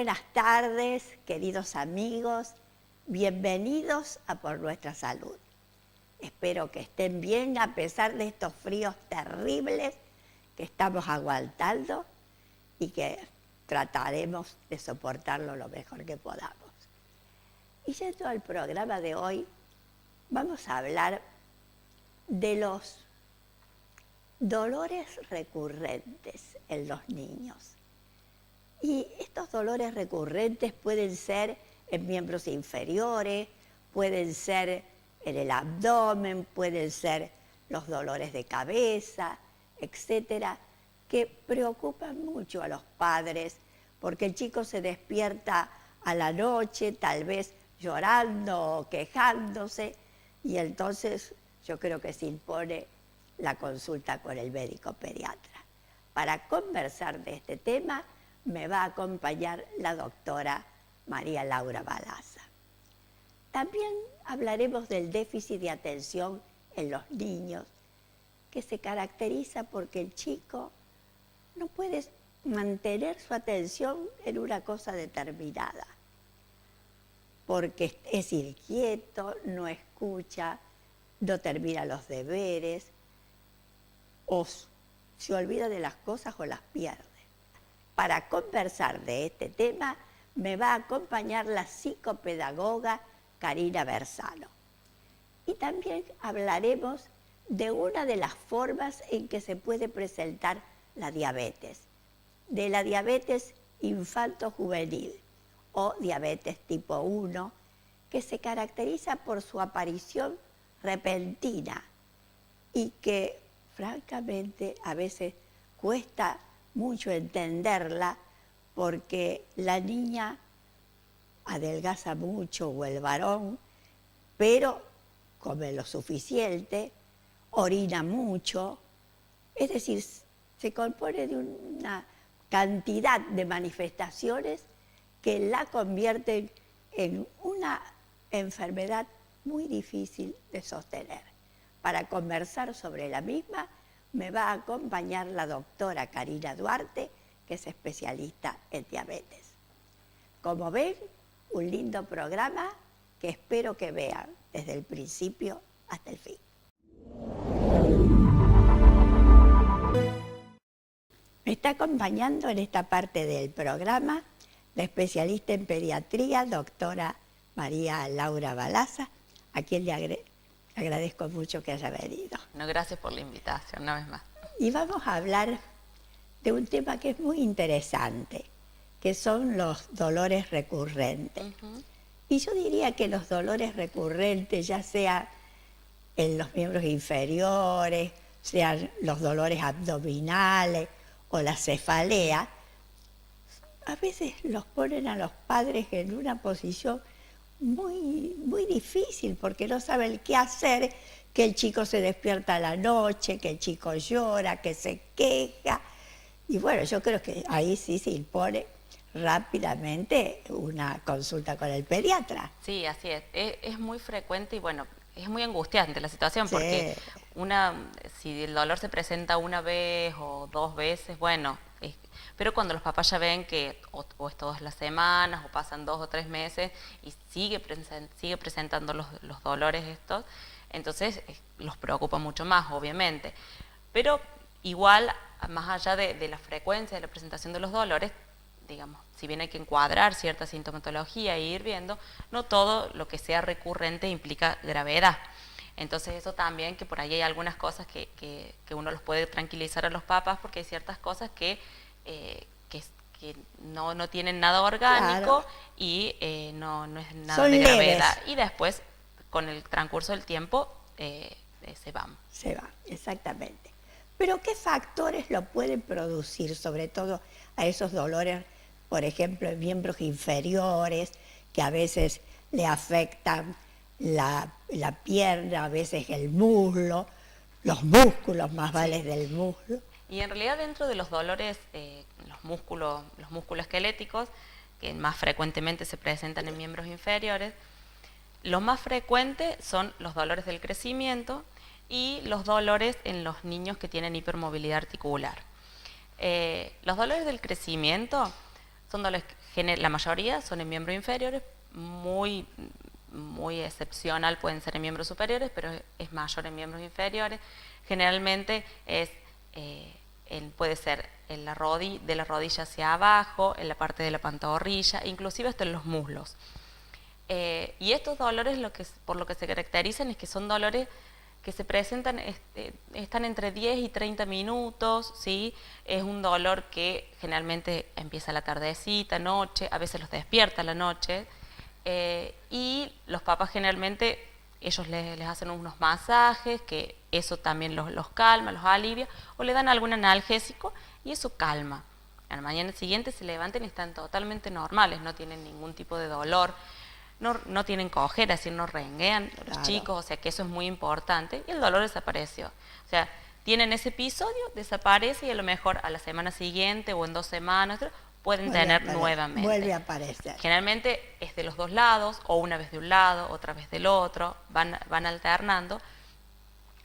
buenas tardes, queridos amigos. Bienvenidos a Por Nuestra Salud. Espero que estén bien a pesar de estos fríos terribles que estamos aguantando y que trataremos de soportarlo lo mejor que podamos. Y yendo al programa de hoy, vamos a hablar de los dolores recurrentes en los niños. Y estos dolores recurrentes pueden ser en miembros inferiores, pueden ser en el abdomen, pueden ser los dolores de cabeza, etcétera, que preocupan mucho a los padres porque el chico se despierta a la noche, tal vez llorando o quejándose, y entonces yo creo que se impone la consulta con el médico pediatra. Para conversar de este tema me va a acompañar la doctora María Laura Balaza. También hablaremos del déficit de atención en los niños, que se caracteriza porque el chico no puede mantener su atención en una cosa determinada, porque es inquieto, no escucha, no termina los deberes, o se olvida de las cosas o las pierde. Para conversar de este tema me va a acompañar la psicopedagoga Karina Bersano. Y también hablaremos de una de las formas en que se puede presentar la diabetes, de la diabetes infanto-juvenil o diabetes tipo 1, que se caracteriza por su aparición repentina y que francamente a veces cuesta mucho entenderla porque la niña adelgaza mucho o el varón, pero come lo suficiente, orina mucho, es decir, se compone de una cantidad de manifestaciones que la convierten en una enfermedad muy difícil de sostener. Para conversar sobre la misma me va a acompañar la doctora Karina Duarte, que es especialista en diabetes. Como ven, un lindo programa que espero que vean desde el principio hasta el fin. Me está acompañando en esta parte del programa la especialista en pediatría, doctora María Laura Balaza, a quien le agradezco mucho que haya venido. No, gracias por la invitación, una vez más. Y vamos a hablar de un tema que es muy interesante, que son los dolores recurrentes. Y yo diría que los dolores recurrentes, ya sea en los miembros inferiores, sean los dolores abdominales o la cefalea, a veces los ponen a los padres en una posición muy difícil porque no saben qué hacer, que el chico se despierta a la noche, que el chico llora, que se queja. Y bueno, yo creo que ahí sí se impone rápidamente una consulta con el pediatra. Sí, así es. Es muy frecuente y bueno, es muy angustiante la situación Sí. porque si el dolor se presenta una vez o dos veces, bueno, pero cuando los papás ya ven que o es todas las semanas o pasan 2 o 3 meses y sigue presentando los dolores estos, entonces los preocupa mucho más, obviamente. Pero igual, más allá de la frecuencia de la presentación de los dolores, digamos, si bien hay que encuadrar cierta sintomatología e ir viendo, no todo lo que sea recurrente implica gravedad. Entonces eso también, que por ahí hay algunas cosas que uno los puede tranquilizar a los papás porque hay ciertas cosas que no tienen nada orgánico. Claro. Y no es nada Son de leves. gravedad. Y después, con el transcurso del tiempo, se van. Se van, exactamente. Pero ¿qué factores lo pueden producir, sobre todo a esos dolores, por ejemplo, en miembros inferiores, que a veces le afectan la pierna, a veces el muslo, los músculos más vale del muslo? Y en realidad dentro de los dolores, los músculos esqueléticos, que más frecuentemente se presentan en miembros inferiores, lo más frecuente son los dolores del crecimiento y los dolores en los niños que tienen hipermovilidad articular. Los dolores del crecimiento son dolores la mayoría son en miembros inferiores, muy excepcional pueden ser en miembros superiores, pero es mayor en miembros inferiores. Generalmente puede ser en de la rodilla hacia abajo, en la parte de la pantorrilla, inclusive hasta en los muslos. Y estos dolores por lo que se caracterizan es que son dolores que se presentan, están entre 10 y 30 minutos, ¿sí? Es un dolor que generalmente empieza a la tardecita, noche, a veces los despierta a la noche, y los papás generalmente, ellos les hacen unos masajes, que eso también los calma, los alivia, o le dan algún analgésico y eso calma. A la mañana siguiente se levantan y están totalmente normales, no tienen ningún tipo de dolor. No tienen cojera, es decir, no renguean los chicos, o sea que eso es muy importante, y el dolor desapareció. O sea, tienen ese episodio, desaparece, y a lo mejor a la semana siguiente o en 2 semanas pueden tener nuevamente. Vuelve a aparecer. Generalmente es de los dos lados, o una vez de un lado, otra vez del otro, van alternando,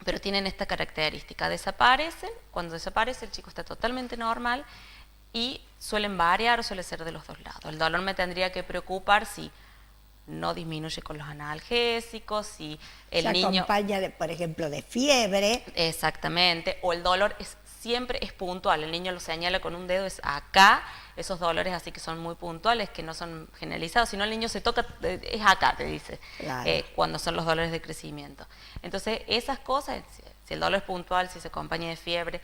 pero tienen esta característica, desaparecen, cuando desaparece el chico está totalmente normal, y suelen variar, suele ser de los dos lados. El dolor me tendría que preocupar si no disminuye con los analgésicos, si el niño acompaña, por ejemplo, de fiebre. Exactamente, o el dolor siempre es puntual, el niño lo señala con un dedo, es acá, esos dolores así que son muy puntuales, que no son generalizados, sino el niño se toca, es acá, te dice, claro. Cuando son los dolores de crecimiento. Entonces, esas cosas, si el dolor es puntual, si se acompaña de fiebre,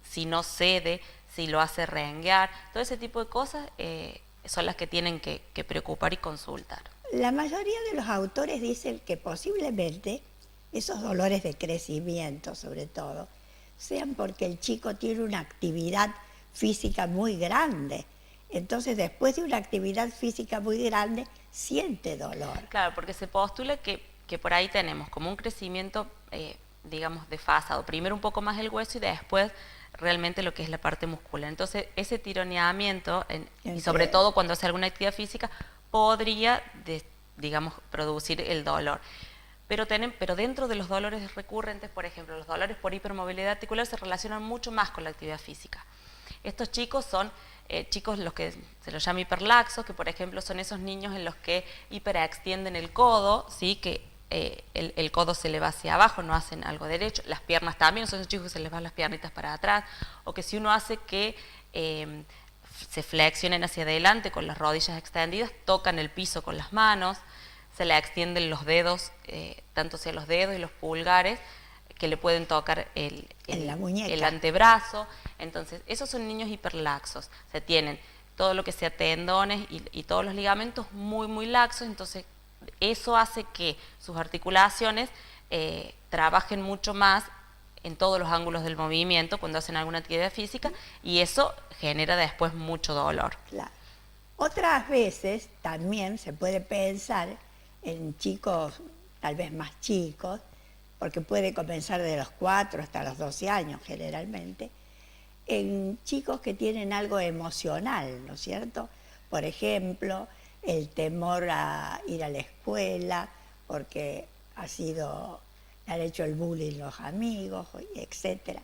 si no cede, si lo hace renguear, todo ese tipo de cosas son las que tienen que preocupar y consultar. La mayoría de los autores dicen que posiblemente esos dolores de crecimiento, sobre todo, sean porque el chico tiene una actividad física muy grande. Entonces, después de una actividad física muy grande, siente dolor. Claro, porque se postula que por ahí tenemos como un crecimiento, digamos, desfasado. Primero un poco más el hueso y después realmente lo que es la parte muscular. Entonces, ese tironeamiento, y sobre todo cuando hace alguna actividad física, podría, digamos, producir el dolor. Pero dentro de los dolores recurrentes, por ejemplo, los dolores por hipermovilidad articular se relacionan mucho más con la actividad física. Estos chicos son chicos los que se los llama hiperlaxos, que por ejemplo son esos niños en los que hiperextienden el codo, ¿sí? Que el codo se le va hacia abajo, no hacen algo derecho, las piernas también, son esos chicos que se les van las piernitas para atrás, o que si uno hace que se flexionen hacia adelante con las rodillas extendidas, tocan el piso con las manos, se le extienden los dedos, tanto hacia los dedos y los pulgares, que le pueden tocar el antebrazo. Entonces, esos son niños hiperlaxos. O sea, tienen todo lo que sea tendones y todos los ligamentos muy, muy laxos. Entonces, eso hace que sus articulaciones trabajen mucho más en todos los ángulos del movimiento cuando hacen alguna actividad física, y eso genera después mucho dolor. Claro. Otras veces también se puede pensar en chicos tal vez más chicos, porque puede comenzar de los 4 hasta los 12 años generalmente, en chicos que tienen algo emocional, ¿no es cierto? Por ejemplo, el temor a ir a la escuela, porque le han hecho el bullying los amigos, etc.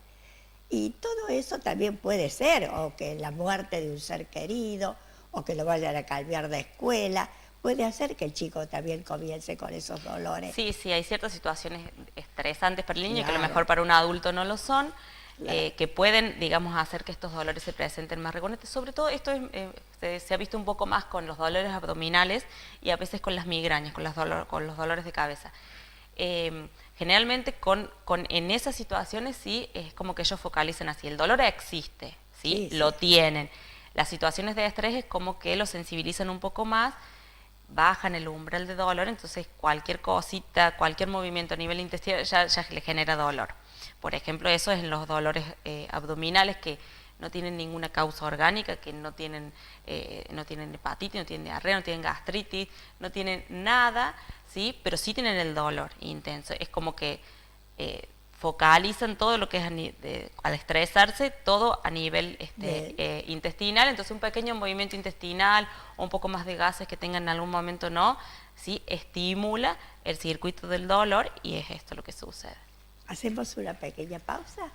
Y todo eso también puede ser, o que la muerte de un ser querido, o que lo vayan a cambiar de escuela, puede hacer que el chico también comience con esos dolores. Sí, hay ciertas situaciones estresantes para el niño, claro, que a lo mejor para un adulto no lo son, claro, que pueden, digamos, hacer que estos dolores se presenten más recurrentes. Sobre todo esto se ha visto un poco más con los dolores abdominales y a veces con las migrañas, con los dolores de cabeza. Generalmente en esas situaciones sí es como que ellos focalizan así, el dolor existe, ¿sí? Lo tienen. Las situaciones de estrés es como que lo sensibilizan un poco más, bajan el umbral de dolor, entonces cualquier cosita, cualquier movimiento a nivel intestinal ya le genera dolor. Por ejemplo, eso es en los dolores abdominales que no tienen ninguna causa orgánica, que no tienen hepatitis, no tienen diarrea, no tienen gastritis, no tienen nada, ¿sí? Pero sí tienen el dolor intenso. Es como que focalizan todo lo que es al estresarse, todo a nivel intestinal. Entonces un pequeño movimiento intestinal o un poco más de gases que tengan en algún momento, ¿sí? Estimula el circuito del dolor y es esto lo que sucede. ¿Hacemos una pequeña pausa?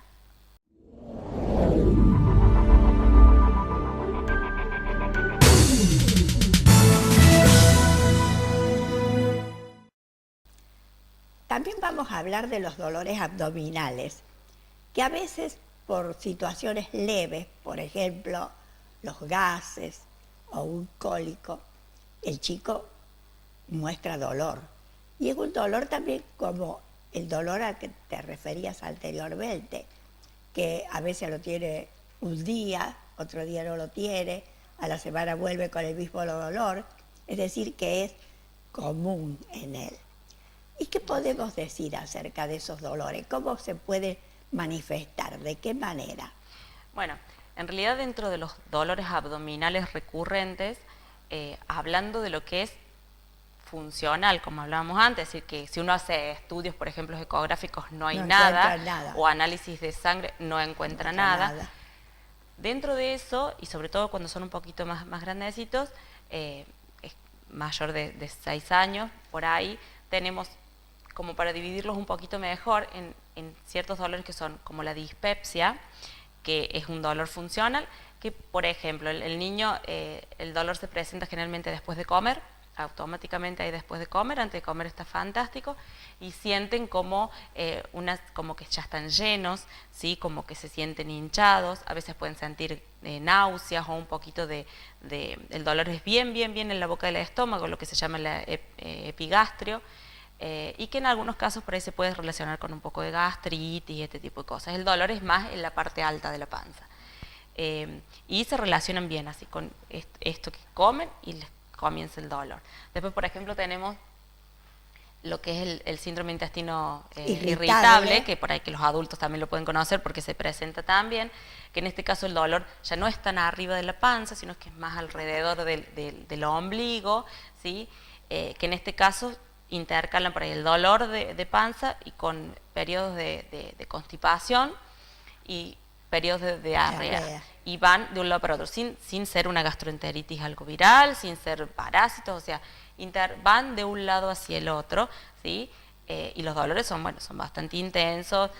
también vamos a hablar de los dolores abdominales, que a veces por situaciones leves, por ejemplo, los gases o un cólico, el chico muestra dolor. Y es un dolor también como el dolor al que te referías anteriormente, que a veces lo tiene un día, otro día no lo tiene, a la semana vuelve con el mismo dolor, es decir, que es común en él. ¿Y qué podemos decir acerca de esos dolores? ¿Cómo se puede manifestar? ¿De qué manera? Bueno, en realidad dentro de los dolores abdominales recurrentes, hablando de lo que es funcional, como hablábamos antes, es decir, que si uno hace estudios, por ejemplo, ecográficos, no hay nada, o análisis de sangre, no encuentra nada. Dentro de eso, y sobre todo cuando son un poquito más grandecitos, es mayor de 6 años, por ahí, tenemos como para dividirlos un poquito mejor en ciertos dolores que son como la dispepsia, que es un dolor funcional, que por ejemplo, el niño, el dolor se presenta generalmente después de comer, automáticamente ahí después de comer, antes de comer está fantástico, y sienten como, como que ya están llenos, ¿sí? Como que se sienten hinchados, a veces pueden sentir náuseas o un poquito el dolor es bien en la boca del estómago, lo que se llama la epigastrio, y que en algunos casos por ahí se puede relacionar con un poco de gastritis y este tipo de cosas. El dolor es más en la parte alta de la panza. Y se relacionan bien así con esto que comen y les comienza el dolor. Después, por ejemplo, tenemos lo que es el síndrome de intestino irritable, que por ahí que los adultos también lo pueden conocer porque se presenta también, que en este caso el dolor ya no es tan arriba de la panza, sino que es más alrededor del ombligo, ¿sí? Que en este caso intercalan por ahí el dolor de panza y con periodos de constipación y periodos de diarrea. Y van de un lado para otro, sin ser una gastroenteritis algo viral, sin ser parásitos, o sea, van de un lado hacia el otro, ¿sí? Y los dolores son bastante intensos,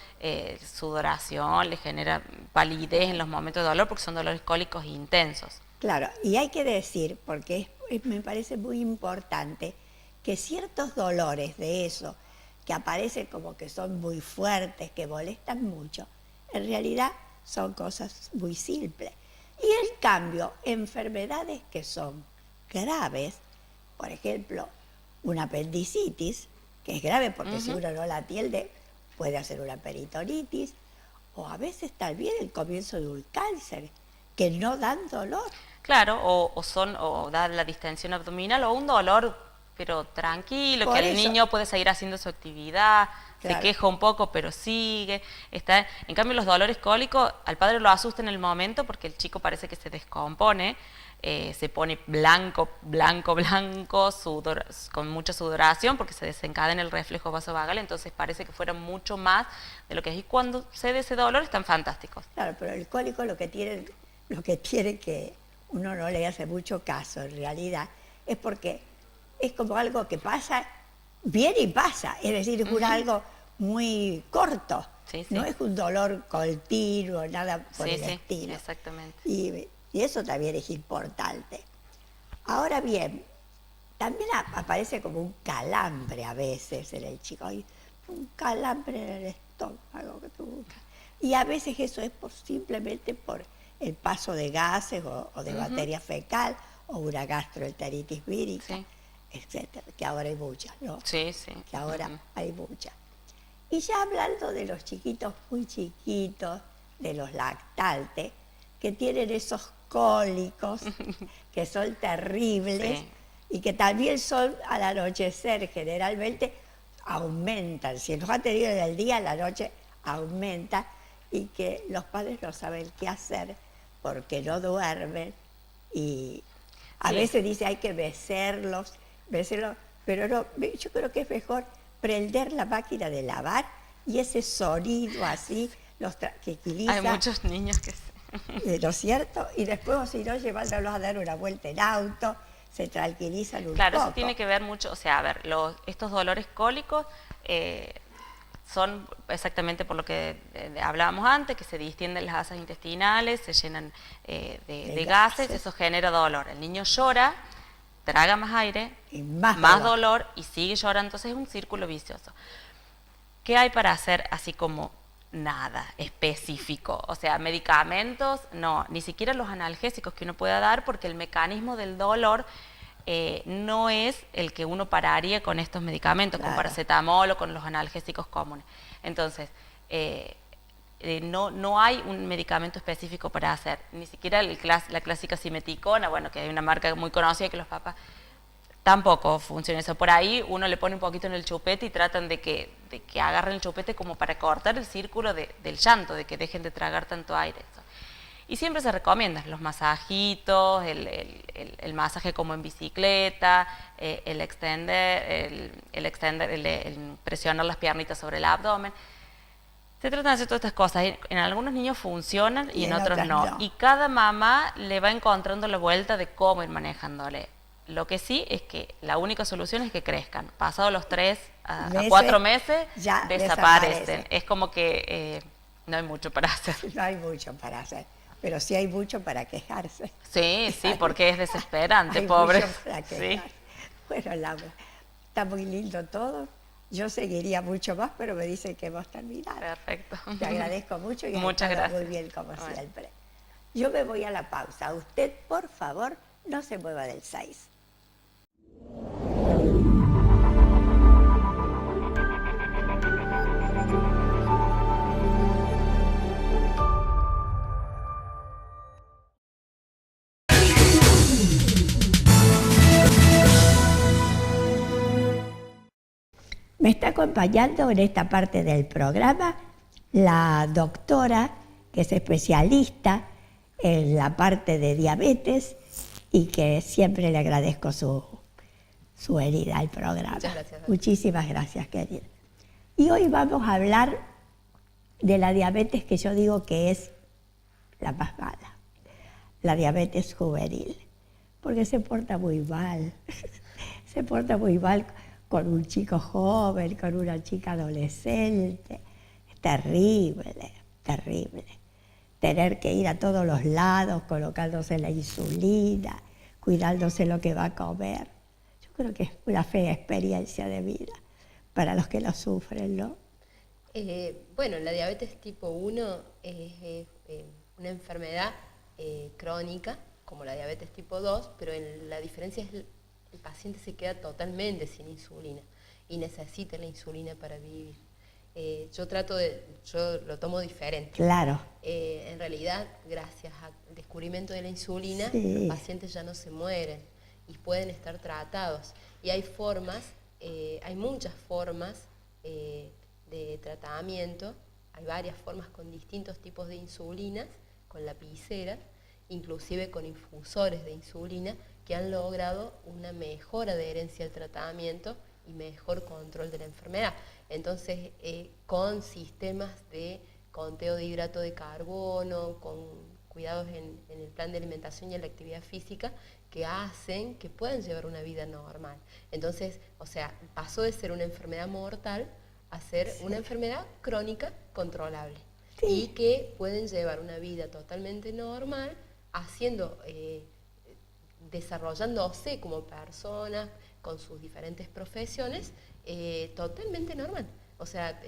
sudoración, les genera palidez en los momentos de dolor porque son dolores cólicos intensos. Claro, y hay que decir, porque me parece muy importante, que ciertos dolores de eso, que aparecen como que son muy fuertes, que molestan mucho, en realidad son cosas muy simples. Y en cambio, enfermedades que son graves, por ejemplo, una apendicitis, que es grave porque si uno no la atiende puede hacer una peritonitis, o a veces también el comienzo de un cáncer, que no dan dolor. Claro, o da la distensión abdominal o un dolor pero tranquilo, Por que el eso, niño puede seguir haciendo su actividad, claro, se queja un poco, pero sigue. En cambio, los dolores cólicos, al padre lo asusta en el momento porque el chico parece que se descompone, se pone blanco, con mucha sudoración porque se desencadena el reflejo vasovagal, entonces parece que fuera mucho más de lo que es. Y cuando cede ese dolor están fantásticos. Claro, pero el cólico lo que tiene que uno no le hace mucho caso en realidad, es porque es como algo que pasa, viene y pasa, es decir, es algo muy corto, sí. No es un dolor continuo, nada por el estilo. Exactamente. Y eso también es importante. Ahora bien, también aparece como un calambre a veces en el chico, hay un calambre en el estómago que tú buscas. Y a veces eso es simplemente por el paso de gases o de materia fecal o una gastroenteritis vírica, etcétera, que ahora hay muchas, ¿no? Sí. Que ahora hay muchas. Y ya hablando de los chiquitos muy chiquitos, de los lactantes, que tienen esos cólicos que son terribles y que también son al anochecer, generalmente aumentan. Si los ha tenido en el día, a la noche aumenta, y que los padres no saben qué hacer porque no duermen y a veces dice hay que becerlos, pero no, yo creo que es mejor prender la máquina de lavar y ese sonido así los tranquiliza. Hay muchos niños que ¿no es cierto? Y después, o si no, llevándolos a dar una vuelta en auto, se tranquilizan un poco. Claro, eso tiene que ver mucho, o sea, a ver, estos dolores cólicos son exactamente por lo que hablábamos antes, que se distienden las asas intestinales, se llenan de gases, eso genera dolor. El niño llora, traga más aire, y más dolor y sigue llorando, entonces es un círculo vicioso. ¿qué hay para hacer así como nada específico? O sea, medicamentos, no, ni siquiera los analgésicos que uno pueda dar, porque el mecanismo del dolor no es el que uno pararía con estos medicamentos, Claro. con paracetamol o con los analgésicos comunes. Entonces, no hay un medicamento específico para hacer, ni siquiera la clásica simeticona, bueno, que hay una marca muy conocida que los papás tampoco funciona eso. Por ahí uno le pone un poquito en el chupete y tratan de que agarren el chupete como para cortar el círculo del llanto, de que dejen de tragar tanto aire. Eso. Y siempre se recomiendan los masajitos, el masaje como en bicicleta, el presionar las piernitas sobre el abdomen. Se tratan de hacer todas estas cosas. En algunos niños funcionan y en otros no. Y cada mamá le va encontrando la vuelta de cómo ir manejándole. Lo que sí es que la única solución es que crezcan. Pasados los 3 a 4 meses, ya desaparecen. Es como que no hay mucho para hacer. No hay mucho para hacer, pero sí hay mucho para quejarse. Sí, sí, porque es desesperante, hay pobre. Mucho para quejarse. Sí. Bueno, Laura, está muy lindo todo. Yo seguiría mucho más, pero me dicen que hemos terminado. Perfecto. Te agradezco mucho y muchas gracias. Muy bien, como siempre. Yo me voy a la pausa. Usted, por favor, no se mueva del 6. Me está acompañando en esta parte del programa la doctora, que es especialista en la parte de diabetes y que siempre le agradezco su venida al programa. Muchas gracias. Muchísimas gracias, querida. Y hoy vamos a hablar de la diabetes que yo digo que es la más mala, la diabetes juvenil, porque se porta muy mal, se porta muy mal con un chico joven, con una chica adolescente. Es terrible, terrible. Tener que ir a todos los lados, colocándose la insulina, cuidándose lo que va a comer. Yo creo que es una fea experiencia de vida para los que lo sufren, ¿no? Bueno, la diabetes tipo 1 es una enfermedad crónica, como la diabetes tipo 2, pero la diferencia es el paciente se queda totalmente sin insulina y necesita la insulina para vivir. Yo lo tomo diferente. Claro. En realidad, gracias al descubrimiento de la insulina, sí, los pacientes ya no se mueren y pueden estar tratados. Y hay muchas formas de tratamiento, hay varias formas con distintos tipos de insulinas, con lapiceras, inclusive con infusores de insulina, que han logrado una mejor adherencia al tratamiento y mejor control de la enfermedad. Entonces, con sistemas de conteo de hidrato de carbono, con cuidados en el plan de alimentación y en la actividad física, que hacen que puedan llevar una vida normal. Entonces, o sea, pasó de ser una enfermedad mortal a ser una enfermedad crónica controlable. Sí. Y que pueden llevar una vida totalmente normal, desarrollándose como personas con sus diferentes profesiones, totalmente normal. O sea,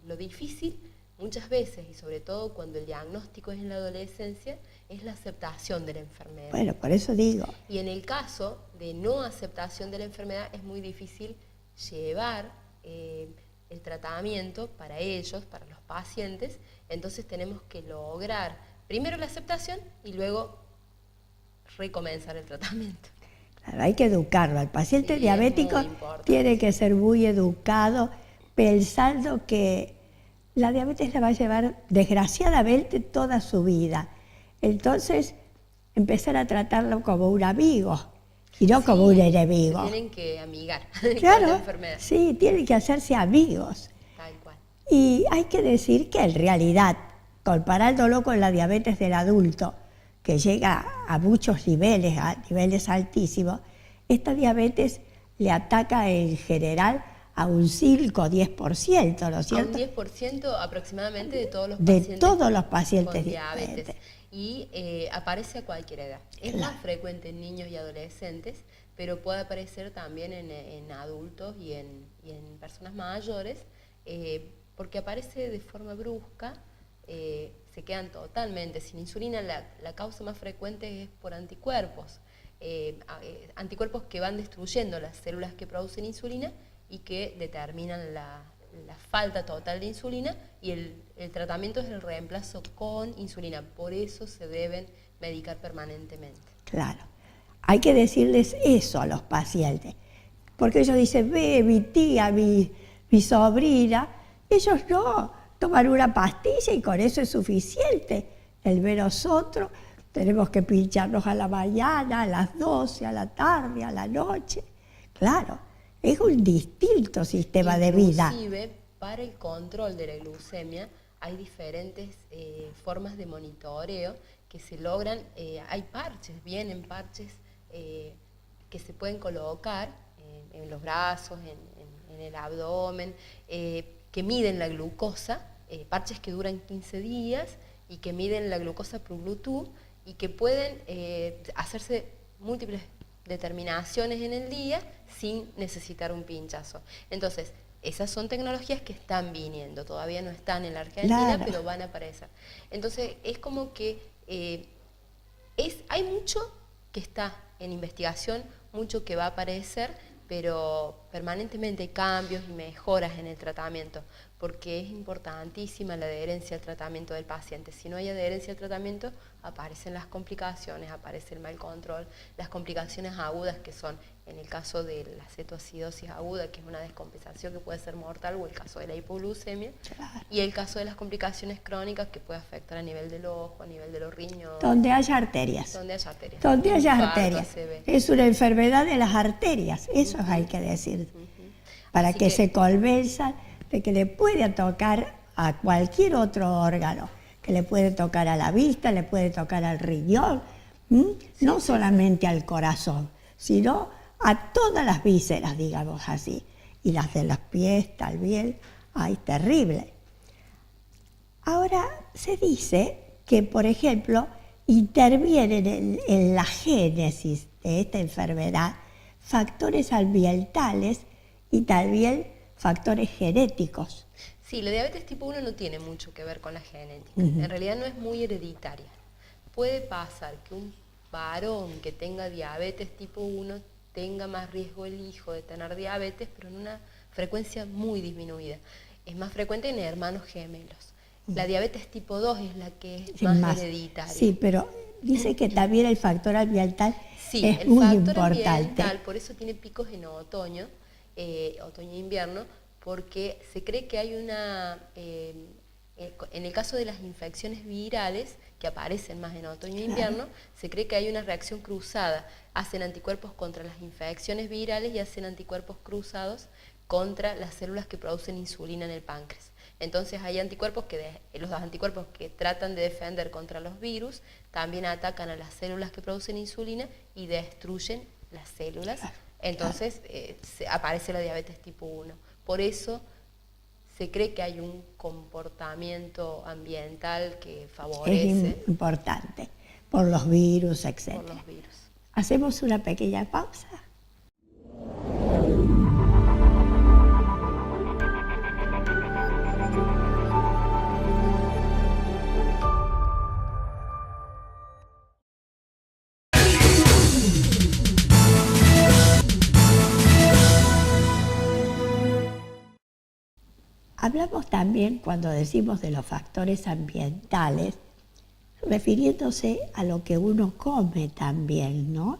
lo difícil muchas veces, y sobre todo cuando el diagnóstico es en la adolescencia, es la aceptación de la enfermedad. Bueno, por eso digo. Y en el caso de no aceptación de la enfermedad es muy difícil llevar el tratamiento para ellos, para los pacientes. Entonces tenemos que lograr primero la aceptación y luego recomenzar el tratamiento. Claro, hay que educarlo. El paciente diabético tiene que ser muy educado, pensando que la diabetes la va a llevar desgraciadamente toda su vida. Entonces, empezar a tratarlo como un amigo y no como un enemigo. Tienen que amigar claro, con la enfermedad. Sí, tienen que hacerse amigos. Tal cual. Y hay que decir que en realidad, comparándolo con la diabetes del adulto, que llega a muchos niveles, a niveles altísimos, esta diabetes le ataca en general a un 5 o 10%, ¿no es cierto? A un 10% aproximadamente de todos los pacientes con diabetes. Y aparece a cualquier edad. Es más frecuente en niños y adolescentes, pero puede aparecer también en adultos y en personas mayores, porque aparece de forma brusca, se quedan totalmente sin insulina. La causa más frecuente es por anticuerpos, anticuerpos que van destruyendo las células que producen insulina y que determinan la falta total de insulina, y el tratamiento es el reemplazo con insulina. Por eso se deben medicar permanentemente. Claro, hay que decirles eso a los pacientes, porque ellos dicen, ve, mi tía, mi sobrina, ellos no, toman una pastilla y con eso es suficiente. El ver nosotros tenemos que pincharnos a la mañana, a las 12, a la tarde, a la noche. Claro, es un distinto sistema de vida. Inclusive, para el control de la glucemia hay diferentes formas de monitoreo que se logran. Hay parches, vienen parches que se pueden colocar en los brazos, en el abdomen, que miden la glucosa, parches que duran 15 días y que miden la glucosa por Bluetooth y que pueden hacerse múltiples determinaciones en el día sin necesitar un pinchazo. Entonces, esas son tecnologías que están viniendo, todavía no están en la Argentina, claro, pero van a aparecer. Entonces, es como que hay mucho que está en investigación, mucho que va a aparecer, pero permanentemente hay cambios y mejoras en el tratamiento, porque es importantísima la adherencia al tratamiento del paciente. Si no hay adherencia al tratamiento, aparecen las complicaciones, aparece el mal control, las complicaciones agudas, que son, en el caso de la cetoacidosis aguda, que es una descompensación que puede ser mortal, o el caso de la hipoglucemia, claro, y el caso de las complicaciones crónicas que puede afectar a nivel del ojo, a nivel de los riñones. Donde haya arterias. Donde haya arterias. Donde haya arterias. Es una enfermedad de las arterias, eso hay que decir, para que se convenzan de que le puede tocar a cualquier otro órgano, que le puede tocar a la vista, le puede tocar al riñón, no solamente al corazón, sino a todas las vísceras, digamos así, y las de los pies también. ¡Ay, terrible! Ahora se dice que, por ejemplo, intervienen en la génesis de esta enfermedad factores ambientales y también factores genéticos. Sí, la diabetes tipo 1 no tiene mucho que ver con la genética. En realidad no es muy hereditaria. Puede pasar que un varón que tenga diabetes tipo 1 tenga más riesgo el hijo de tener diabetes, pero en una frecuencia muy disminuida. Es más frecuente en hermanos gemelos. La diabetes tipo 2 es la que es más hereditaria. Sí, pero dice que también el factor ambiental es el muy factor importante. Ambiental, por eso tiene picos en otoño, otoño e invierno, porque se cree que hay una, en el caso de las infecciones virales, que aparecen más en otoño e invierno, se cree que hay una reacción cruzada. Hacen anticuerpos contra las infecciones virales y hacen anticuerpos cruzados contra las células que producen insulina en el páncreas. Entonces hay anticuerpos los anticuerpos que tratan de defender contra los virus también atacan a las células que producen insulina y destruyen las células. Entonces aparece la diabetes tipo 1. Por eso se cree que hay un comportamiento ambiental que favorece. Es importante, por los virus, etc. Por los virus. Hacemos una pequeña pausa. Hablamos también, cuando decimos de los factores ambientales, refiriéndose a lo que uno come también, ¿no?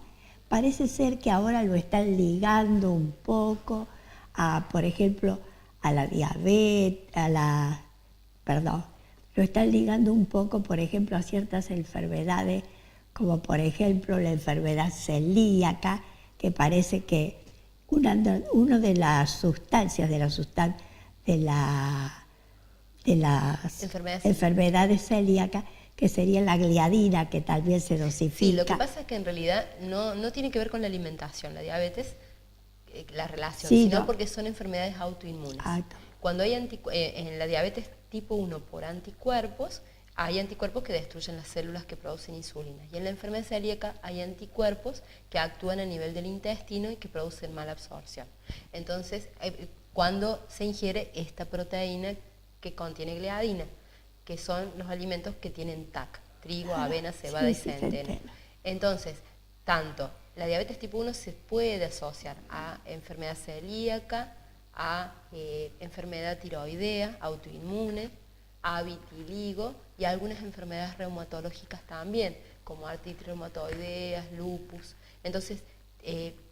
Parece ser que ahora lo están ligando un poco a, por ejemplo, a la diabetes, lo están ligando un poco, por ejemplo, a ciertas enfermedades, como por ejemplo la enfermedad celíaca, que parece que una de las sustancias de las enfermedades celíacas, que sería la gliadina, que también se dosifica. Sí, lo que pasa es que en realidad no tiene que ver con la alimentación, la diabetes, la relación, sí, sino no, porque son enfermedades autoinmunes. Exacto. Cuando hay en la diabetes tipo 1 por anticuerpos, hay anticuerpos que destruyen las células que producen insulina. Y en la enfermedad celíaca hay anticuerpos que actúan a nivel del intestino y que producen mala absorción. Entonces, cuando se ingiere esta proteína que contiene gliadina, que son los alimentos que tienen TAC, trigo, avena, cebada y centeno. Entonces, tanto la diabetes tipo 1 se puede asociar a enfermedad celíaca, a enfermedad tiroidea, autoinmune, a vitiligo y a algunas enfermedades reumatológicas también, como artritis reumatoidea, lupus. Entonces,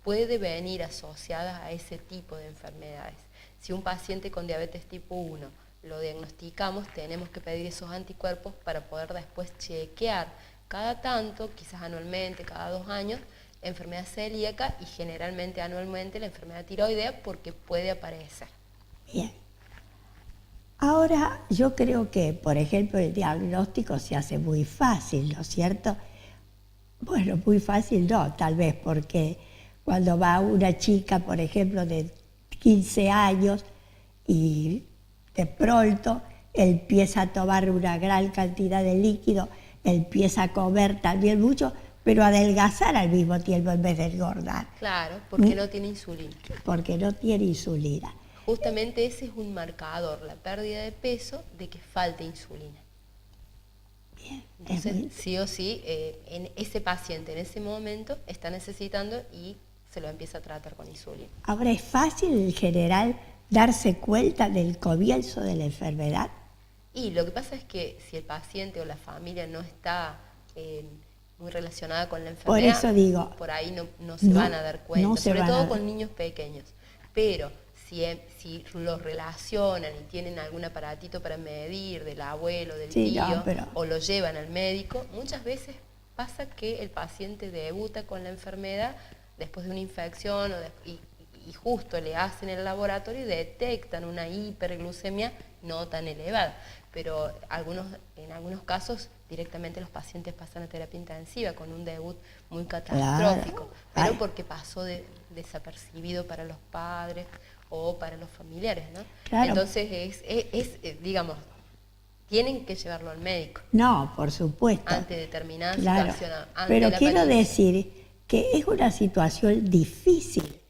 puede venir asociada a ese tipo de enfermedades. Si un paciente con diabetes tipo 1 lo diagnosticamos, tenemos que pedir esos anticuerpos para poder después chequear cada tanto, quizás anualmente, cada 2 años, enfermedad celíaca y generalmente anualmente la enfermedad tiroidea porque puede aparecer. Bien. Ahora, yo creo que, por ejemplo, el diagnóstico se hace muy fácil, ¿no es cierto? Bueno, muy fácil no, tal vez, porque cuando va una chica, por ejemplo, de 15 años y de pronto empieza a tomar una gran cantidad de líquido, empieza a comer también mucho, pero adelgazar al mismo tiempo en vez de engordar. Claro, porque no tiene insulina. Porque no tiene insulina. Justamente ese es un marcador, la pérdida de peso, de que falte insulina. Bien. Entonces, sí o sí, en ese paciente en ese momento está necesitando y se lo empieza a tratar con insulina. Ahora, ¿es fácil en general darse cuenta del comienzo de la enfermedad? Y lo que pasa es que si el paciente o la familia no está muy relacionada con la enfermedad, por eso digo, por ahí no se van a dar cuenta, sobre todo con niños pequeños. Pero si los relacionan y tienen algún aparatito para medir del abuelo, del tío, o lo llevan al médico, muchas veces pasa que el paciente debuta con la enfermedad después de una infección y justo le hacen el laboratorio y detectan una hiperglucemia no tan elevada. Pero en algunos casos directamente los pacientes pasan a terapia intensiva con un debut muy catastrófico, pero porque pasó desapercibido para los padres o para los familiares, ¿no? Claro. Entonces digamos, tienen que llevarlo al médico. No, por supuesto. Ante determinada situación. Pero quiero decir que es una situación difícil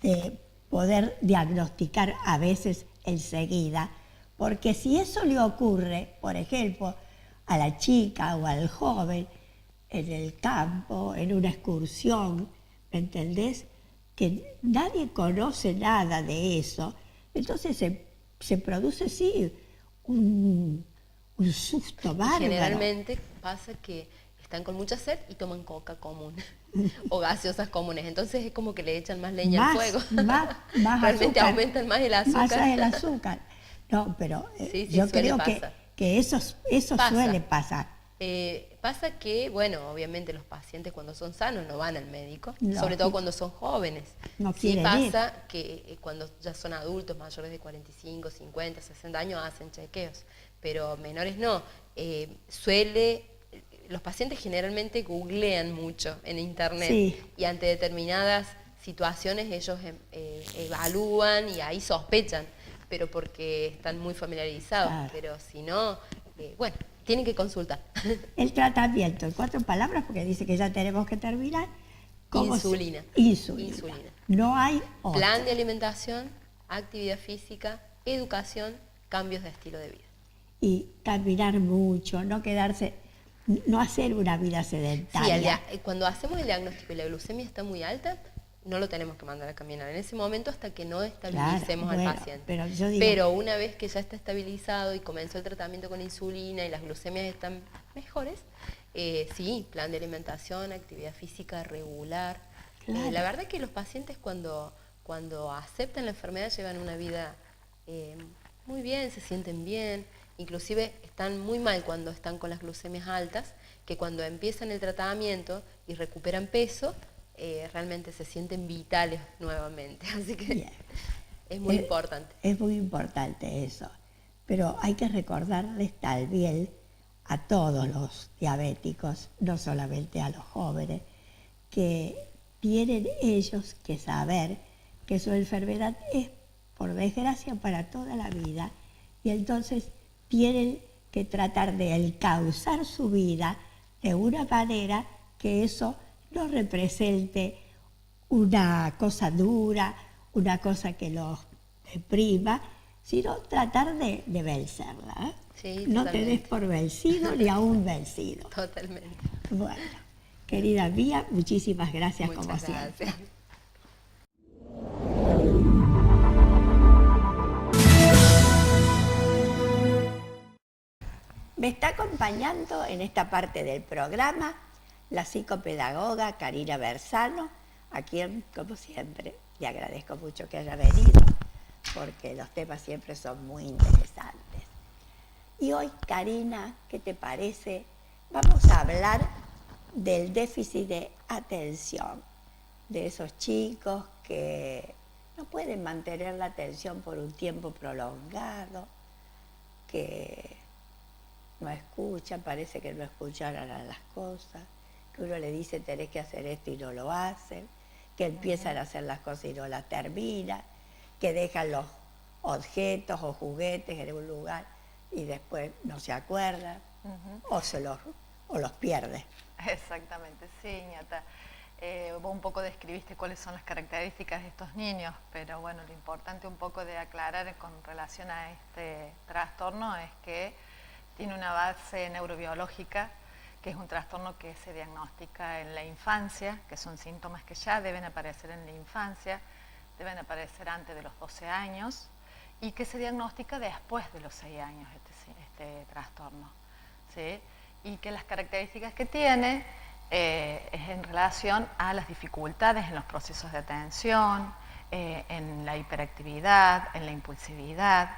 de poder diagnosticar a veces enseguida, porque si eso le ocurre, por ejemplo, a la chica o al joven en el campo, en una excursión, ¿me entendés? Que nadie conoce nada de eso, entonces se produce, sí, un susto bárbaro. Generalmente pasa que están con mucha sed y toman coca común o gaseosas comunes, entonces es como que le echan más leña al fuego. Más realmente azúcar, aumentan más el azúcar. Más el azúcar. No, pero sí, yo creo que eso suele pasar. Pasa que, bueno, obviamente los pacientes cuando son sanos no van al médico, no, sobre todo cuando son jóvenes. No sí pasa que cuando ya son adultos mayores de 45, 50, 60 años hacen chequeos, pero menores no. Los pacientes generalmente googlean mucho en internet y ante determinadas situaciones ellos evalúan y ahí sospechan, pero porque están muy familiarizados, pero si no, bueno, tienen que consultar. El tratamiento, en 4 palabras, porque dice que ya tenemos que terminar. Insulina. Insulina. No hay otra. Plan de alimentación, actividad física, educación, cambios de estilo de vida. Y caminar mucho, no quedarse, no hacer una vida sedentaria. Sí, cuando hacemos el diagnóstico y la glucemia está muy alta, no lo tenemos que mandar a caminar en ese momento hasta que no estabilicemos al paciente. Pero una vez que ya está estabilizado y comenzó el tratamiento con insulina y las glucemias están mejores, sí, plan de alimentación, actividad física regular. La verdad es que los pacientes cuando aceptan la enfermedad llevan una vida muy bien, se sienten bien, inclusive están muy mal cuando están con las glucemias altas, que cuando empiezan el tratamiento y recuperan peso, realmente se sienten vitales nuevamente, así que es muy importante. Es muy importante eso, pero hay que recordarles también a todos los diabéticos, no solamente a los jóvenes, que tienen ellos que saber que su enfermedad es, por desgracia, para toda la vida, y entonces tienen que tratar de encauzar su vida de una manera que eso no represente una cosa dura, una cosa que los deprima, sino tratar de vencerla. ¿Eh? Sí, no te totalmente. des por vencido ni aún vencido. Totalmente. Bueno, querida mía, muchísimas gracias como Muchas siempre. gracias. Me está acompañando en esta parte del programa la psicopedagoga Karina Bersano, a quien, como siempre, le agradezco mucho que haya venido, porque los temas siempre son muy interesantes. Y hoy, Karina, ¿qué te parece? Vamos a hablar del déficit de atención, de esos chicos que no pueden mantener la atención por un tiempo prolongado, que no escuchan, parece que no escucharan las cosas, que uno le dice tenés que hacer esto y no lo hacen, que empiezan a hacer las cosas y no las terminan, que dejan los objetos o juguetes en un lugar y después no se acuerdan o los pierden. Exactamente, sí, Ñata. Vos un poco describiste cuáles son las características de estos niños, pero bueno, lo importante un poco de aclarar con relación a este trastorno es que tiene una base neurobiológica, que es un trastorno que se diagnostica en la infancia, que son síntomas que ya deben aparecer en la infancia, deben aparecer antes de los 12 años y que se diagnostica después de los 6 años este trastorno, ¿sí? Y que las características que tiene es en relación a las dificultades en los procesos de atención, en la hiperactividad, en la impulsividad,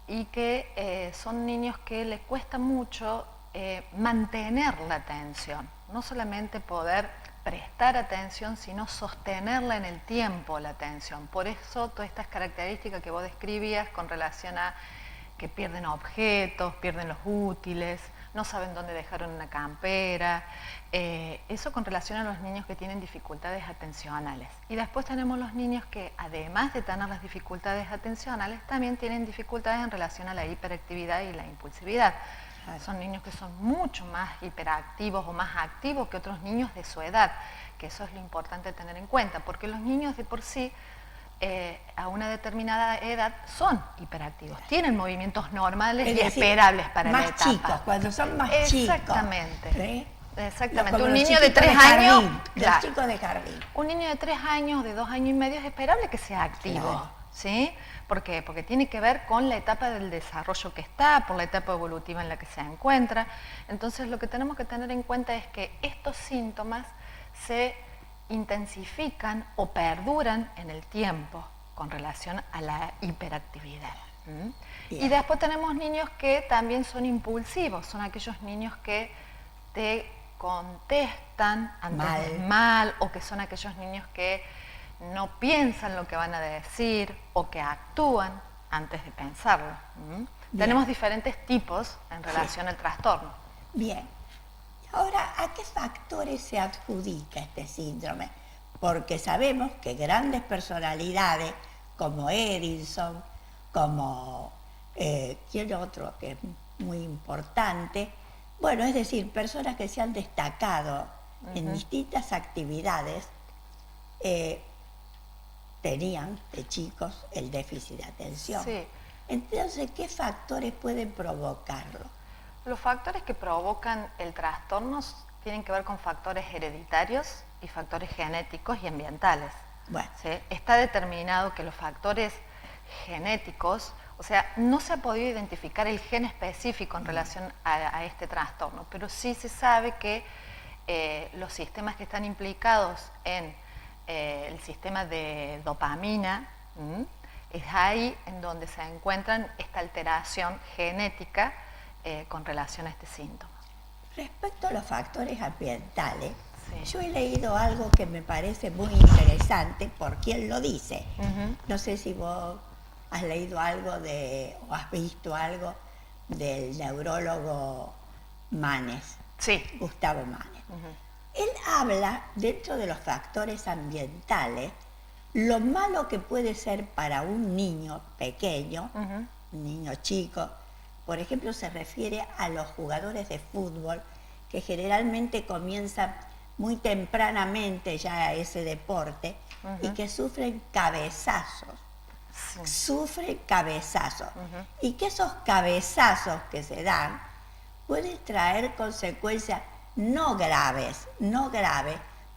y que son niños que les cuesta mucho mantener la atención, no solamente poder prestar atención, sino sostenerla en el tiempo, la atención. Por eso todas estas características que vos describías con relación a que pierden objetos, pierden los útiles, no saben dónde dejaron una campera, eso con relación a los niños que tienen dificultades atencionales. Y después tenemos los niños que, además de tener las dificultades atencionales, también tienen dificultades en relación a la hiperactividad y la impulsividad. Son niños que son mucho más hiperactivos o más activos que otros niños de su edad, que eso es lo importante tener en cuenta, porque los niños de por sí, a una determinada edad, son hiperactivos, tienen movimientos normales y esperables para la etapa. Más chicos, cuando son más chicos. Exactamente. Exactamente, Como un los niño de chiquitos 3 jardín, años, los claro. chicos de jardín. Un niño de 3 años, de 2 años y medio es esperable que sea activo, Claro. ¿sí? ¿Por qué? Porque tiene que ver con la etapa del desarrollo que está, por la etapa evolutiva en la que se encuentra. Entonces lo que tenemos que tener en cuenta es que estos síntomas se intensifican o perduran en el tiempo con relación a la hiperactividad. Y después tenemos niños que también son impulsivos, son aquellos niños que te contestan antes mal, o que son aquellos niños que no piensan lo que van a decir o que actúan antes de pensarlo. Tenemos diferentes tipos en relación al trastorno. Bien. Ahora, ¿a qué factores se adjudica este síndrome? Porque sabemos que grandes personalidades como Edison, como ¿quién otro que es muy importante? Bueno, es decir, personas que se han destacado en distintas actividades tenían de chicos el déficit de atención. Sí. Entonces, ¿qué factores pueden provocarlo? Los factores que provocan el trastorno tienen que ver con factores hereditarios y factores genéticos y ambientales. Bueno. ¿Sí? Está determinado que los factores genéticos, o sea, no se ha podido identificar el gen específico en relación a este trastorno, pero sí se sabe que los sistemas que están implicados en el sistema de dopamina, es ahí en donde se encuentran esta alteración genética con relación a este síntoma. Respecto a los factores ambientales, Sí. yo he leído algo que me parece muy interesante por quien lo dice. No sé si vos has leído algo o has visto algo del neurólogo Manes, Sí. Gustavo Manes. Él habla, dentro de los factores ambientales, lo malo que puede ser para un niño pequeño, un niño chico, por ejemplo, se refiere a los jugadores de fútbol que generalmente comienzan muy tempranamente ya a ese deporte y que sufren cabezazos. Sufren cabezazos. Y que esos cabezazos que se dan pueden traer consecuencias no graves,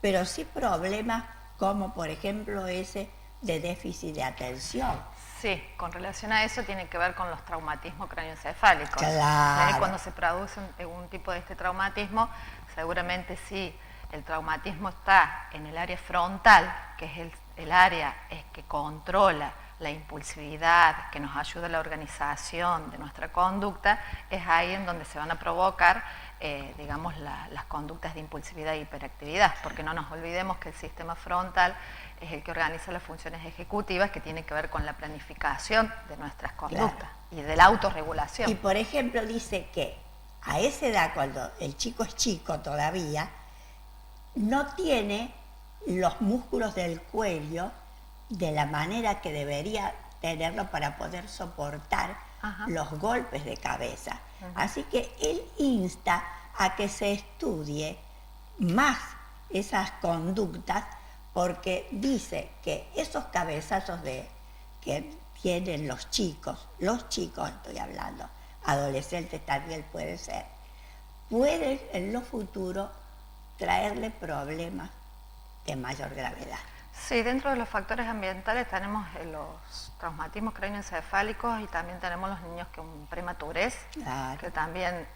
pero sí problemas como por ejemplo ese de déficit de atención. Sí, con relación a eso tiene que ver con los traumatismos craneoencefálicos. Claro. Cuando se produce un tipo de este traumatismo, seguramente sí, el traumatismo está en el área frontal, que es el área que controla la impulsividad, que nos ayuda a la organización de nuestra conducta, es ahí en donde se van a provocar, digamos, las conductas de impulsividad e hiperactividad, porque no nos olvidemos que el sistema frontal es el que organiza las funciones ejecutivas que tienen que ver con la planificación de nuestras conductas y de la autorregulación. Y por ejemplo dice que a esa edad, cuando el chico es chico todavía, no tiene los músculos del cuello de la manera que debería tenerlo para poder soportar los golpes de cabeza. Así que él insta a que se estudie más esas conductas, porque dice que esos cabezazos que tienen los chicos estoy hablando, adolescentes también puede ser, pueden en lo futuro traerle problemas de mayor gravedad. Sí, dentro de los factores ambientales tenemos los traumatismos craneoencefálicos y también tenemos los niños con prematurez, que también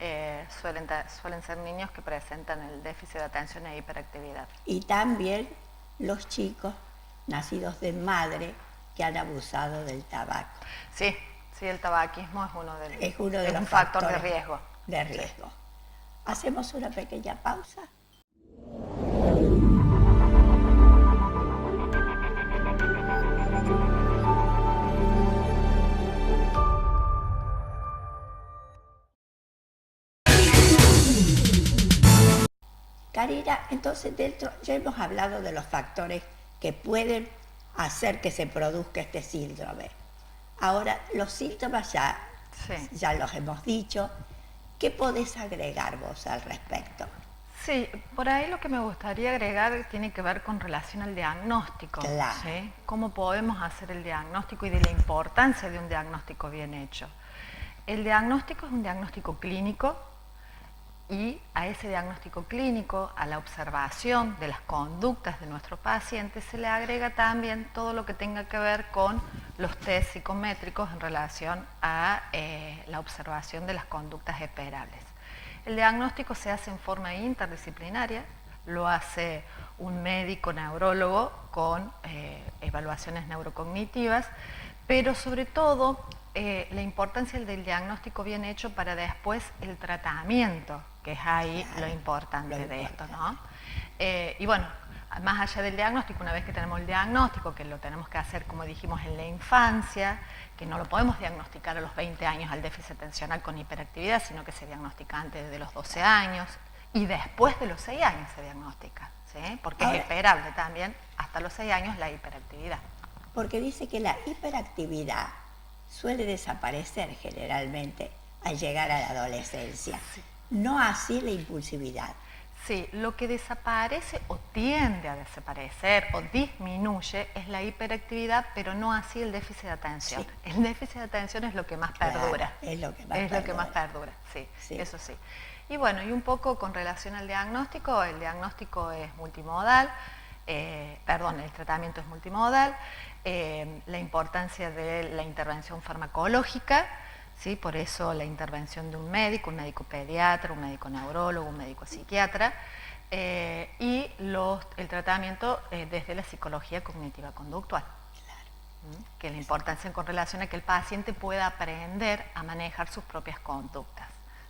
suelen ser niños que presentan el déficit de atención e hiperactividad. Y también los chicos nacidos de madre que han abusado del tabaco. Sí, el tabaquismo es uno de los factor de riesgo. Sí. Hacemos una pequeña pausa. Karina, entonces ya hemos hablado de los factores que pueden hacer que se produzca este síndrome. Ahora, los síntomas ya los hemos dicho. ¿Qué podés agregar vos al respecto? Sí, por ahí lo que me gustaría agregar tiene que ver con relación al diagnóstico. Claro. ¿Sí? ¿Cómo podemos hacer el diagnóstico y de la importancia de un diagnóstico bien hecho? El diagnóstico es un diagnóstico clínico y a ese diagnóstico clínico, a la observación de las conductas de nuestro paciente, se le agrega también todo lo que tenga que ver con los test psicométricos en relación a la observación de las conductas esperables. El diagnóstico se hace en forma interdisciplinaria, lo hace un médico neurólogo con evaluaciones neurocognitivas, pero sobre todo la importancia del diagnóstico bien hecho para después el tratamiento, que es ahí lo importante de esto, ¿no? Y bueno, más allá del diagnóstico, una vez que tenemos el diagnóstico, que lo tenemos que hacer, como dijimos, en la infancia, que no lo podemos diagnosticar a los 20 años al déficit atencional con hiperactividad, sino que se diagnostica antes de los 12 años y después de los 6 años se diagnostica, ¿sí? Porque es esperable también hasta los 6 años la hiperactividad. Porque dice que la hiperactividad suele desaparecer generalmente al llegar a la adolescencia, no así la impulsividad. Sí, lo que desaparece o tiende a desaparecer o disminuye es la hiperactividad, pero no así el déficit de atención. Sí. El déficit de atención es lo que más perdura. Es lo que más perdura, sí, eso sí. Y bueno, y un poco con relación al diagnóstico, el diagnóstico es multimodal, el tratamiento es multimodal, la importancia de la intervención farmacológica, ¿sí? Por eso la intervención de un médico pediatra, un médico neurólogo, un médico psiquiatra, y el tratamiento desde la psicología cognitiva conductual. Claro. Que la importancia con relación a que el paciente pueda aprender a manejar sus propias conductas.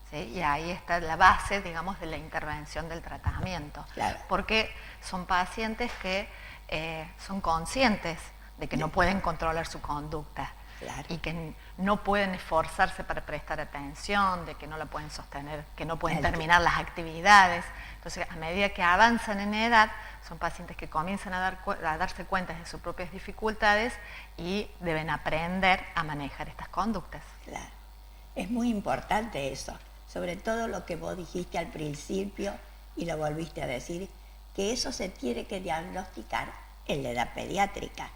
¿Sí? Y ahí está la base, digamos, de la intervención del tratamiento. Claro. Porque son pacientes que son conscientes de que no pueden controlar su conducta. Claro. Y que no pueden esforzarse para prestar atención, de que no la pueden sostener, que no pueden terminar las actividades. Entonces, a medida que avanzan en edad, son pacientes que comienzan a darse cuenta de sus propias dificultades y deben aprender a manejar estas conductas. Claro. es muy importante eso, sobre todo lo que vos dijiste al principio y lo volviste a decir, que eso se tiene que diagnosticar en la edad pediátrica,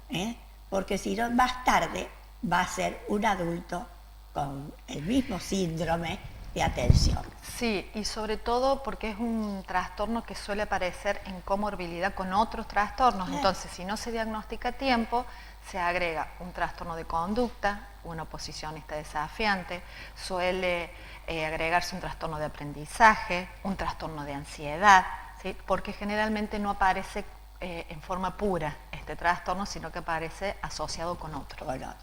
¿eh? Porque si no, más tarde va a ser un adulto con el mismo síndrome de atención. Sí, y sobre todo porque es un trastorno que suele aparecer en comorbilidad con otros trastornos. Entonces, si no se diagnostica a tiempo, se agrega un trastorno de conducta, una oposicionista desafiante, suele agregarse un trastorno de aprendizaje, un trastorno de ansiedad, ¿sí? Porque generalmente no aparece en forma pura este trastorno, sino que aparece asociado con otro. Bueno,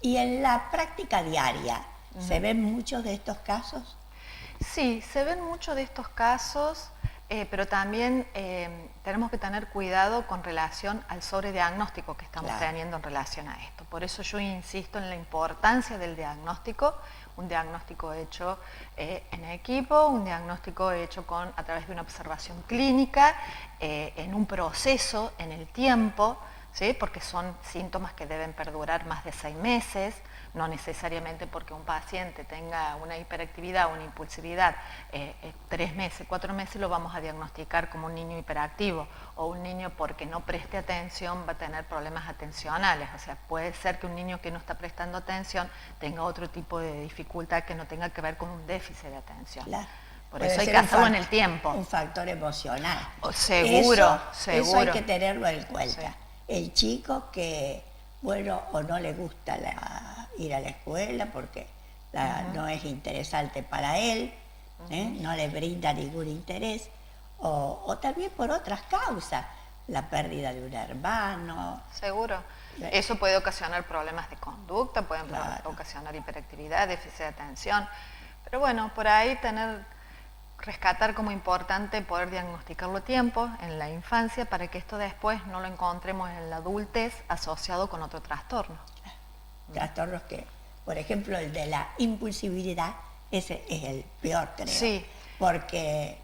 y en la práctica diaria, ¿se ven muchos de estos casos? Sí, se ven muchos de estos casos, pero también tenemos que tener cuidado con relación al sobrediagnóstico que estamos teniendo en relación a esto. Por eso yo insisto en la importancia del diagnóstico, un diagnóstico hecho en equipo, un diagnóstico hecho a través de una observación clínica, en un proceso, en el tiempo, ¿sí? Porque son síntomas que deben perdurar más de 6 meses, no necesariamente porque un paciente tenga una hiperactividad o una impulsividad 3 meses, 4 meses lo vamos a diagnosticar como un niño hiperactivo, o un niño porque no preste atención va a tener problemas atencionales. O sea, puede ser que un niño que no está prestando atención tenga otro tipo de dificultad que no tenga que ver con un déficit de atención. Claro. Por eso hay que hacerlo en el tiempo. Un factor emocional. Seguro, seguro. Eso hay que tenerlo en cuenta. Sí. El chico que, bueno, o no le gusta ir a la escuela porque no es interesante para él, no le brinda ningún interés, o también por otras causas, la pérdida de un hermano. Seguro. Eso puede ocasionar problemas de conducta, pueden ocasionar hiperactividad, déficit de atención, pero bueno, por ahí rescatar como importante poder diagnosticarlo a tiempo en la infancia para que esto después no lo encontremos en la adultez asociado con otro trastorno. Trastornos que, por ejemplo, el de la impulsividad, ese es el peor, creo. Sí. Porque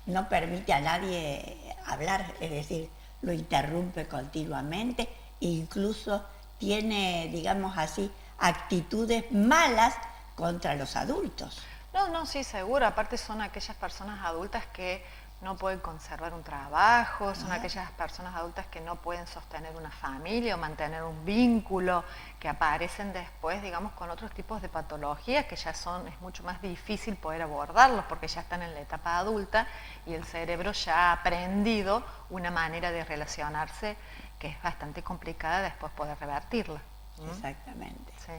no permite a nadie hablar, es decir, lo interrumpe continuamente, incluso tiene, digamos así, actitudes malas contra los adultos. No, sí, seguro. Aparte son aquellas personas adultas que no pueden conservar un trabajo, son aquellas personas adultas que no pueden sostener una familia o mantener un vínculo, que aparecen después, digamos, con otros tipos de patologías que ya es mucho más difícil poder abordarlos porque ya están en la etapa adulta y el cerebro ya ha aprendido una manera de relacionarse que es bastante complicada después poder revertirla. Exactamente. Sí.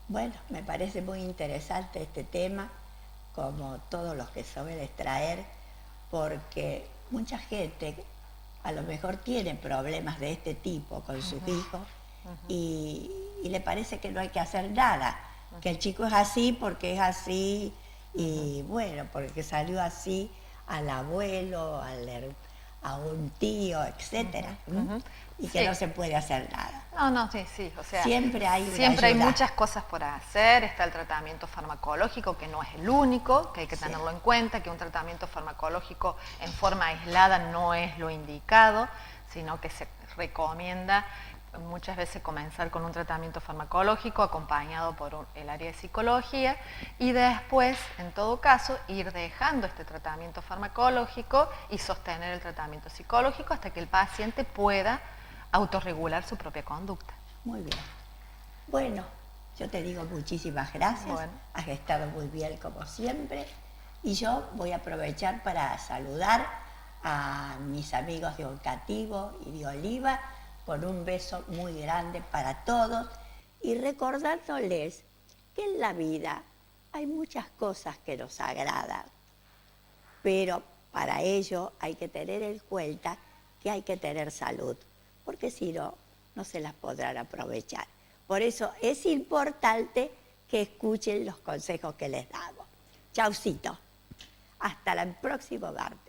Bueno, me parece muy interesante este tema, como todos los que sueles traer, porque mucha gente a lo mejor tiene problemas de este tipo con sus hijos y le parece que no hay que hacer nada, que el chico es así porque es así y bueno, porque salió así al abuelo, a un tío, etcétera, y que no se puede hacer nada. No, sí, o sea, siempre hay muchas cosas por hacer. Está el tratamiento farmacológico, que no es el único, que hay que tenerlo en cuenta, que un tratamiento farmacológico en forma aislada no es lo indicado, sino que se recomienda muchas veces comenzar con un tratamiento farmacológico acompañado por el área de psicología y después, en todo caso, ir dejando este tratamiento farmacológico y sostener el tratamiento psicológico hasta que el paciente pueda autorregular su propia conducta. Muy bien. Bueno, yo te digo muchísimas gracias. Bueno. Has estado muy bien como siempre. Y yo voy a aprovechar para saludar a mis amigos de Oncativo y de Oliva con un beso muy grande para todos y recordándoles que en la vida hay muchas cosas que nos agradan, pero para ello hay que tener en cuenta que hay que tener salud, porque si no, no se las podrán aprovechar. Por eso es importante que escuchen los consejos que les damos. Chaucito, hasta el próximo martes.